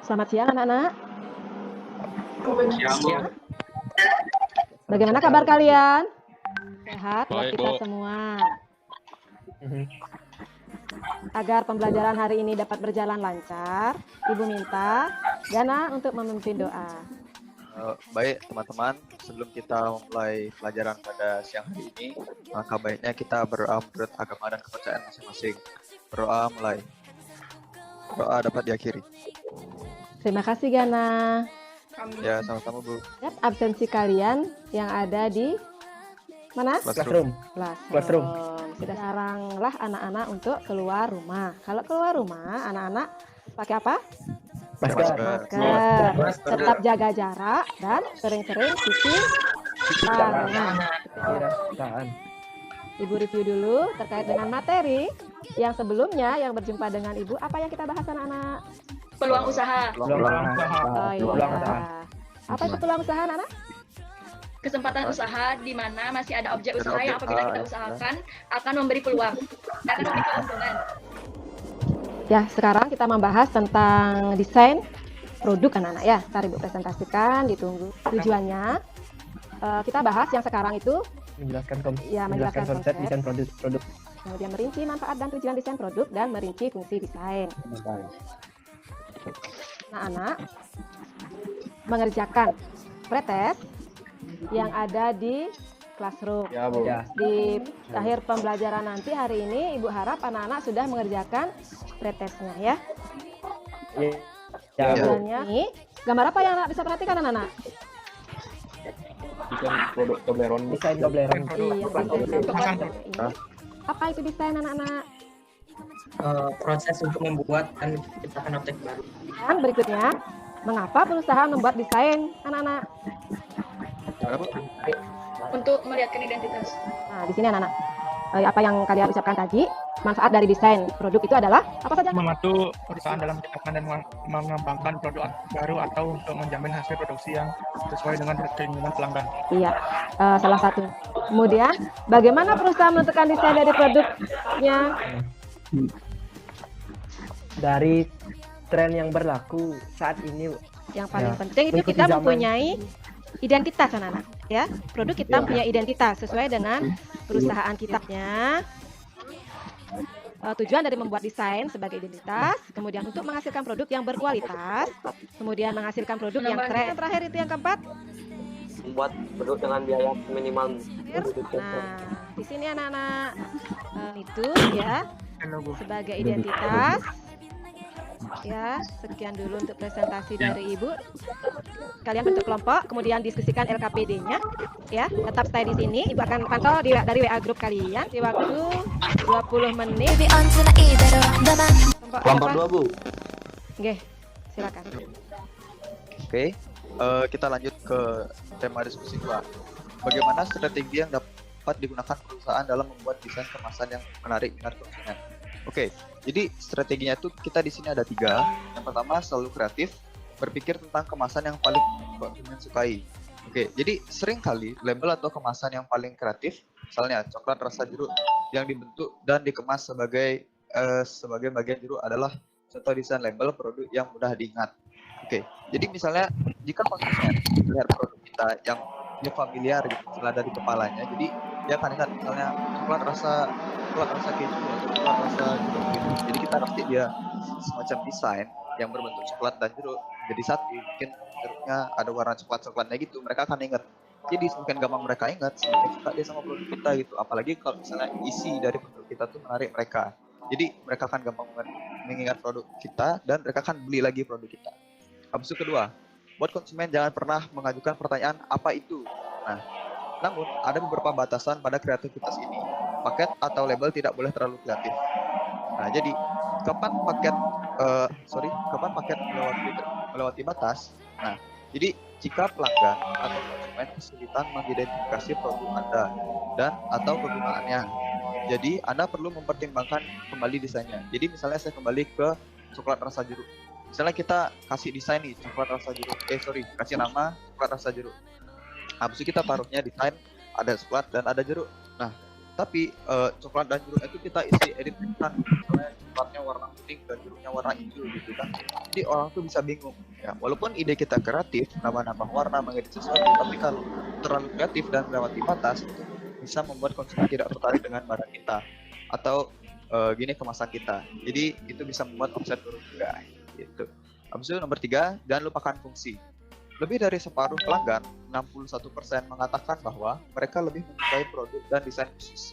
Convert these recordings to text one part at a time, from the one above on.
Selamat siang anak-anak. Siang. Bagaimana kabar kalian? Sehat buat Baik, kita Bu. semua. Agar pembelajaran hari ini dapat berjalan lancar, Ibu minta Gana untuk memimpin doa. Baik teman-teman, sebelum kita memulai pelajaran pada siang hari ini, maka baiknya kita berdoa menurut agama dan kepercayaan masing-masing. Berdoa mulai. Doa dapat diakhiri. Terima kasih Gana. Ya, sama-sama Bu. Lihat absensi kalian yang ada di mana? Classroom. Classroom. Sudah laranglah anak-anak untuk keluar rumah. Kalau keluar rumah, anak-anak pakai apa? Masker. Tetap jaga jarak dan sering-sering cuci tangan. Ibu review dulu terkait dengan materi yang sebelumnya yang berjumpa dengan Ibu. Apa yang kita bahas anak-anak? Peluang usaha. Oh iya. Apa itu peluang usaha anak-anak? Kesempatan usaha di mana masih ada objek usaha yang apabila kita usahakan akan memberi peluang, akan memberi keuntungan. Ya, sekarang kita membahas tentang desain produk anak-anak ya. Ntar Ibu presentasikan, ditunggu. Tujuannya kita bahas yang sekarang itu menjelaskan konsep desain produk. Kemudian merinci manfaat dan tujuan desain produk dan merinci fungsi desain. Anak-anak mengerjakan pretest yang ada di classroom. Ya, Bu. Di akhir pembelajaran nanti hari ini Ibu harap anak-anak sudah mengerjakan pretestnya ya. Gambarnya ini, gambar apa yang anak bisa perhatikan anak-anak? Desain produk Toblerone. Desain Toblerone. Iya, desain ini. Apa itu desain anak-anak? Proses untuk membuat dan menciptakan objek baru. Dan berikutnya, mengapa perusahaan membuat desain anak-anak? Untuk melihatkan identitas. Nah, di sini anak-anak, apa yang kalian ucapkan tadi, manfaat dari desain produk itu adalah apa saja? Membantu perusahaan dalam menciptakan dan mengembangkan produk baru atau untuk menjamin hasil produksi yang sesuai dengan keinginan pelanggan. Iya, salah satu. Kemudian, bagaimana perusahaan menentukan desain dari produknya? Dari tren yang berlaku saat ini. Yang paling penting itu kita mempunyai identitas anak-anak ya. Produk kita punya identitas sesuai dengan perusahaan kitanya. Tujuan dari membuat desain sebagai identitas, kemudian untuk menghasilkan produk yang berkualitas, kemudian menghasilkan produk yang keren. Yang terakhir itu yang keempat, Membuat produk dengan biaya minimal. nah di sini anak-anak itu ya sebagai identitas. Ya, sekian dulu untuk presentasi dari Ibu. Kalian bentuk kelompok, kemudian diskusikan LKPD-nya. Ya, tetap stay di sini. Ibu akan pantau dari WA grup kalian di waktu 20 menit. Kelompok 2, Bu. Oke, silakan. Oke, kita lanjut ke tema diskusi 2. Bagaimana strategi yang dapat digunakan perusahaan dalam membuat desain kemasan yang menarik minat konsumen? Oke, jadi strateginya itu kita di sini ada 3. Yang pertama selalu kreatif, berpikir tentang kemasan yang paling konsumen sukai. Oke, jadi sering kali label atau kemasan yang paling kreatif, misalnya coklat rasa jeruk yang dibentuk dan dikemas sebagai bagian jeruk adalah contoh desain label produk yang mudah diingat. Oke, jadi misalnya jika konsumen melihat produk kita yang dia familiar gitu, setelah dari kepalanya, jadi dia akan ingat misalnya coklat rasa keju atau coklat rasa jeruk gitu. Jadi kita kasih dia semacam desain yang berbentuk coklat dan jeruk jadi satu, mungkin jeruknya ada warna coklatnya gitu, mereka akan ingat. Jadi semakin gampang mereka ingat, semakin suka dia sama produk kita gitu. Apalagi kalau misalnya isi dari produk kita tuh menarik mereka, jadi mereka akan gampang mengingat produk kita dan mereka akan beli lagi produk kita. Habis itu kedua, buat konsumen jangan pernah mengajukan pertanyaan apa itu. Nah, namun ada beberapa batasan pada kreativitas ini. Paket atau label tidak boleh terlalu kreatif. Nah, jadi kapan paket melewati batas? Nah, jadi jika pelanggan atau konsumen kesulitan mengidentifikasi produk Anda dan atau kegunaannya, jadi Anda perlu mempertimbangkan kembali desainnya. Jadi misalnya saya kembali ke coklat rasa jeruk. Misalnya kita kasih desain nih coklat rasa jeruk, kasih nama coklat rasa jeruk. Habis itu kita taruhnya desain ada coklat dan ada jeruk. Nah, Tapi coklat dan jeruk itu kita isi edit kan, misalnya coklatnya warna kuning dan jeruknya warna hijau gitu kan. Jadi orang tuh bisa bingung ya, walaupun ide kita kreatif, nambah-nambah warna, mengedit sesuatu, tapi kalau terlalu kreatif dan melewati batas itu bisa membuat konsumen tidak tertarik dengan barang kita atau gini kemasan kita. Jadi itu bisa membuat omset turun juga gitu. Habis itu nomor 3, jangan lupakan fungsi. Lebih dari separuh pelanggan, 61% mengatakan bahwa mereka lebih menyukai produk dan desain khusus.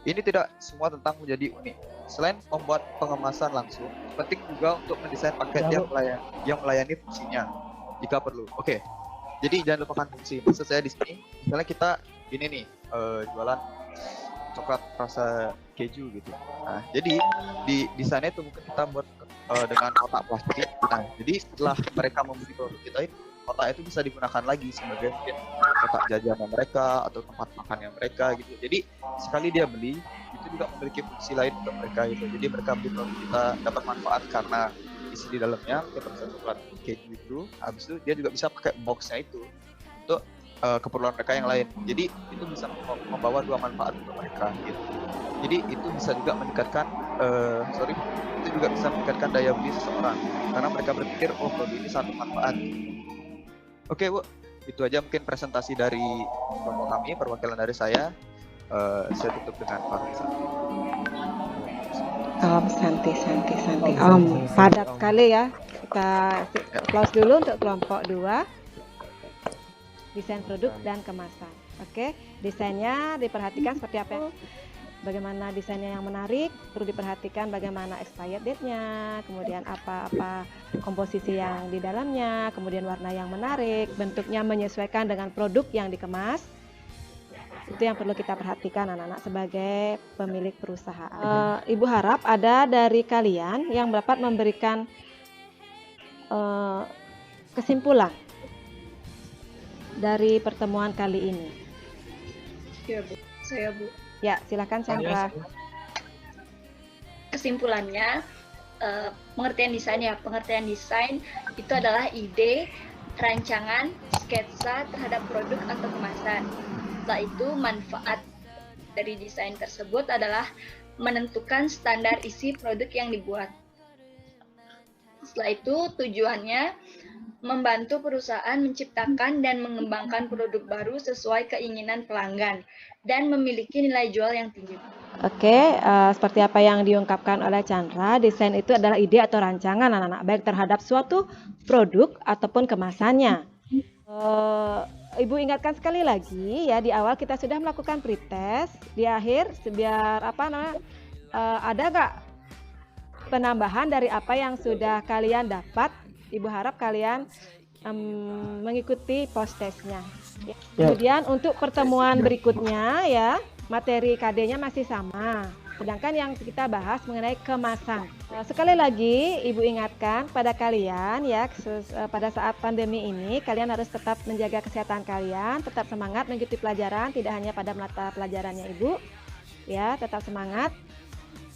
Ini tidak semua tentang menjadi unik. Selain membuat pengemasan langsung, penting juga untuk mendesain paket yang melayani fungsinya jika perlu. Oke. Jadi jangan lupakan fungsi. Maksud saya di sini, misalnya kita ini nih jualan coklat rasa keju gitu. Nah, jadi di desainnya itu mungkin kita buat dengan kotak plastik. Nah, jadi setelah mereka membeli produk kita itu, kotak itu bisa digunakan lagi sebagai mungkin kotak jajanan mereka atau tempat makannya mereka gitu. Jadi sekali dia beli itu juga memiliki fungsi lain untuk mereka gitu. Jadi mereka beli produk kita dapat manfaat karena isi di dalamnya keterusan coklat keju itu. Habis itu dia juga bisa pakai boxnya itu untuk keperluan mereka yang lain. Jadi itu bisa membawa dua manfaat untuk mereka gitu. Jadi itu bisa juga meningkatkan itu juga bisa meningkatkan daya beli seseorang karena mereka berpikir oh produk ini satu manfaat. Oke Bu, itu aja mungkin presentasi dari kelompok kami, perwakilan dari saya. Saya tutup dengan Pak Santi. Padat sekali ya. Kita close dulu untuk kelompok 2. Desain produk dan kemasan. Oke, desainnya diperhatikan seperti apa? Bagaimana desainnya yang menarik, perlu diperhatikan bagaimana expired date-nya, kemudian apa-apa komposisi yang di dalamnya, kemudian warna yang menarik, bentuknya menyesuaikan dengan produk yang dikemas. Itu yang perlu kita perhatikan anak-anak sebagai pemilik perusahaan. Ibu harap ada dari kalian yang dapat memberikan kesimpulan dari pertemuan kali ini. Ya Bu, saya Bu. Ya, silakan Chandra. Kesimpulannya, pengertian desain ya. Pengertian desain itu adalah ide, rancangan, sketsa terhadap produk atau kemasan. Setelah itu, manfaat dari desain tersebut adalah menentukan standar isi produk yang dibuat. Setelah itu, tujuannya membantu perusahaan menciptakan dan mengembangkan produk baru sesuai keinginan pelanggan dan memiliki nilai jual yang tinggi. Oke, seperti apa yang diungkapkan oleh Chandra, desain itu adalah ide atau rancangan anak-anak baik terhadap suatu produk ataupun kemasannya. Ibu ingatkan sekali lagi ya, di awal kita sudah melakukan pretest, di akhir biar ada nggak penambahan dari apa yang sudah kalian dapat. Ibu harap kalian mengikuti post testnya. Ya. Kemudian untuk pertemuan berikutnya ya, materi KD-nya masih sama. Sedangkan yang kita bahas mengenai kemasan. Sekali lagi Ibu ingatkan pada kalian ya, pada saat pandemi ini kalian harus tetap menjaga kesehatan kalian, tetap semangat mengikuti pelajaran, tidak hanya pada mata pelajarannya Ibu. Ya, tetap semangat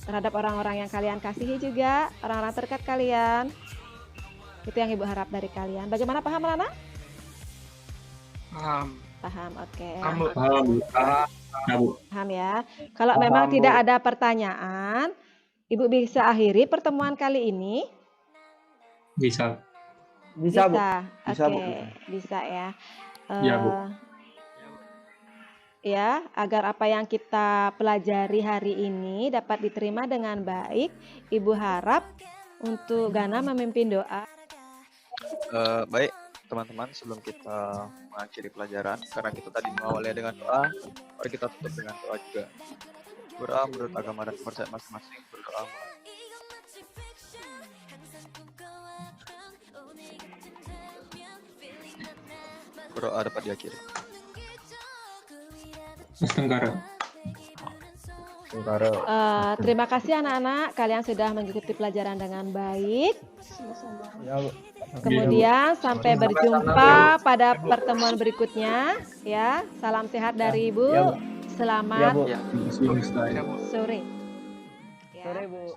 terhadap orang-orang yang kalian kasihi juga, orang-orang terdekat kalian. Itu yang Ibu harap dari kalian. Bagaimana, paham anak-anak? Paham, oke. Paham ya. Kalau memang tidak ada pertanyaan, Ibu bisa akhiri pertemuan kali ini? Bisa. Bisa. Bisa, Bu. Oke, bisa ya. Ya, Bu. Ya, agar apa yang kita pelajari hari ini dapat diterima dengan baik, Ibu harap untuk Gana memimpin doa. Baik teman-teman, sebelum kita mengakhiri pelajaran, karena kita tadi mengawalnya dengan doa, mari kita tutup dengan doa juga. Berdoa menurut agama dan kepercayaan masing-masing. Berdoa. Berdoa dapat diakhiri. Terima kasih anak-anak, kalian sudah mengikuti pelajaran dengan baik. Ya, Bu. Kemudian sampai berjumpa pada pertemuan berikutnya ya. Salam sehat dari Ibu. Ya, Bu. Selamat Ya, Bu. Ya. sore. Sore, Bu. Sore, Bu.